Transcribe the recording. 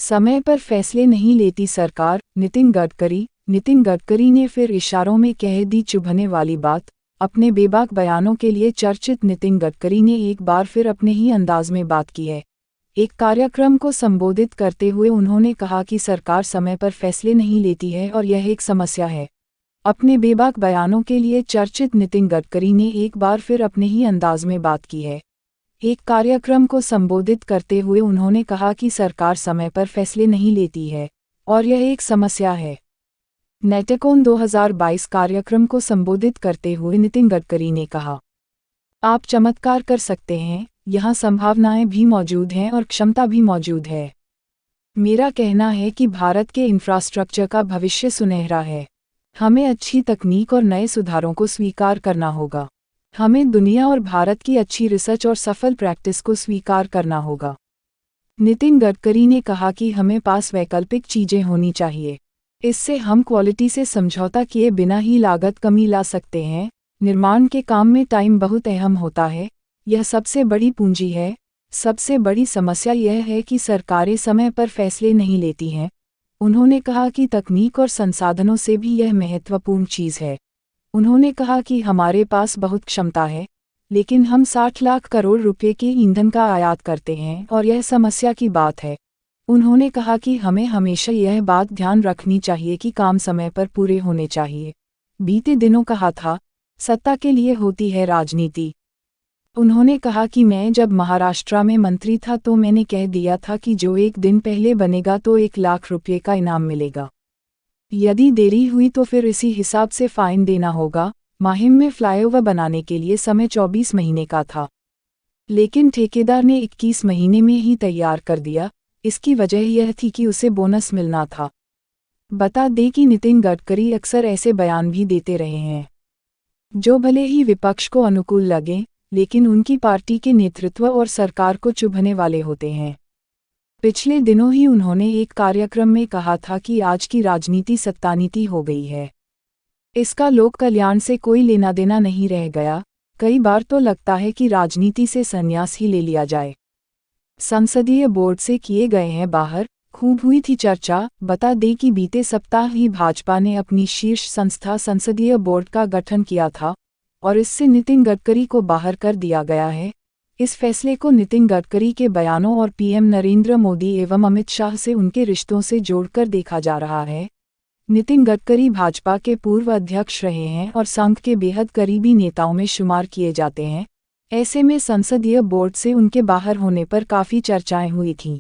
समय पर फैसले नहीं लेती सरकार, नितिन गडकरी ने फिर इशारों में कह दी चुभने वाली बात। अपने बेबाक बयानों के लिए चर्चित नितिन गडकरी ने एक बार फिर अपने ही अंदाज में बात की है। एक कार्यक्रम को संबोधित करते हुए उन्होंने कहा कि सरकार समय पर फैसले नहीं लेती है और यह एक समस्या है। अपने बेबाक बयानों के लिए चर्चित नितिन गडकरी ने एक बार फिर अपने ही अंदाज में बात की है। एक कार्यक्रम को संबोधित करते हुए उन्होंने कहा कि सरकार समय पर फैसले नहीं लेती है और यह एक समस्या है। नेटकॉन 2022 कार्यक्रम को संबोधित करते हुए नितिन गडकरी ने कहा, आप चमत्कार कर सकते हैं, यहाँ संभावनाएं भी मौजूद हैं और क्षमता भी मौजूद है। मेरा कहना है कि भारत के इंफ्रास्ट्रक्चर का भविष्य सुनहरा है। हमें अच्छी तकनीक और नए सुधारों को स्वीकार करना होगा। हमें दुनिया और भारत की अच्छी रिसर्च और सफल प्रैक्टिस को स्वीकार करना होगा। नितिन गडकरी ने कहा कि हमें पास वैकल्पिक चीजें होनी चाहिए। इससे हम क्वालिटी से समझौता किए बिना ही लागत कमी ला सकते हैं। निर्माण के काम में टाइम बहुत अहम होता है, यह सबसे बड़ी पूंजी है। सबसे बड़ी समस्या यह है कि सरकारें समय पर फैसले नहीं लेती हैं। उन्होंने कहा कि तकनीक और संसाधनों से भी यह महत्वपूर्ण चीज़ है। उन्होंने कहा कि हमारे पास बहुत क्षमता है, लेकिन हम 60 लाख करोड़ रुपए के ईंधन का आयात करते हैं और यह समस्या की बात है। उन्होंने कहा कि हमें हमेशा यह बात ध्यान रखनी चाहिए कि काम समय पर पूरे होने चाहिए। बीते दिनों कहा था, सत्ता के लिए होती है राजनीति। उन्होंने कहा कि मैं जब महाराष्ट्र में मंत्री था तो मैंने कह दिया था कि जो एक दिन पहले बनेगा तो 1 लाख रुपये का इनाम मिलेगा। यदि देरी हुई तो फिर इसी हिसाब से फाइन देना होगा। माहिम में फ्लाईओवर बनाने के लिए समय 24 महीने का था, लेकिन ठेकेदार ने 21 महीने में ही तैयार कर दिया। इसकी वजह यह थी कि उसे बोनस मिलना था। बता दें कि नितिन गडकरी अक्सर ऐसे बयान भी देते रहे हैं जो भले ही विपक्ष को अनुकूल लगें, लेकिन उनकी पार्टी के नेतृत्व और सरकार को चुभने वाले होते हैं। पिछले दिनों ही उन्होंने एक कार्यक्रम में कहा था कि आज की राजनीति सत्तानीति हो गई है। इसका लोक कल्याण से कोई लेना देना नहीं रह गया। कई बार तो लगता है कि राजनीति से संन्यास ही ले लिया जाए। संसदीय बोर्ड से किए गए हैं बाहर, खूब हुई थी चर्चा। बता दें कि बीते सप्ताह ही भाजपा ने अपनी शीर्ष संस्था संसदीय बोर्ड का गठन किया था और इससे नितिन गडकरी को बाहर कर दिया गया है। इस फैसले को नितिन गडकरी के बयानों और पीएम नरेंद्र मोदी एवं अमित शाह से उनके रिश्तों से जोड़कर देखा जा रहा है। नितिन गडकरी भाजपा के पूर्व अध्यक्ष रहे हैं और संघ के बेहद करीबी नेताओं में शुमार किए जाते हैं। ऐसे में संसदीय बोर्ड से उनके बाहर होने पर काफ़ी चर्चाएं हुई थीं।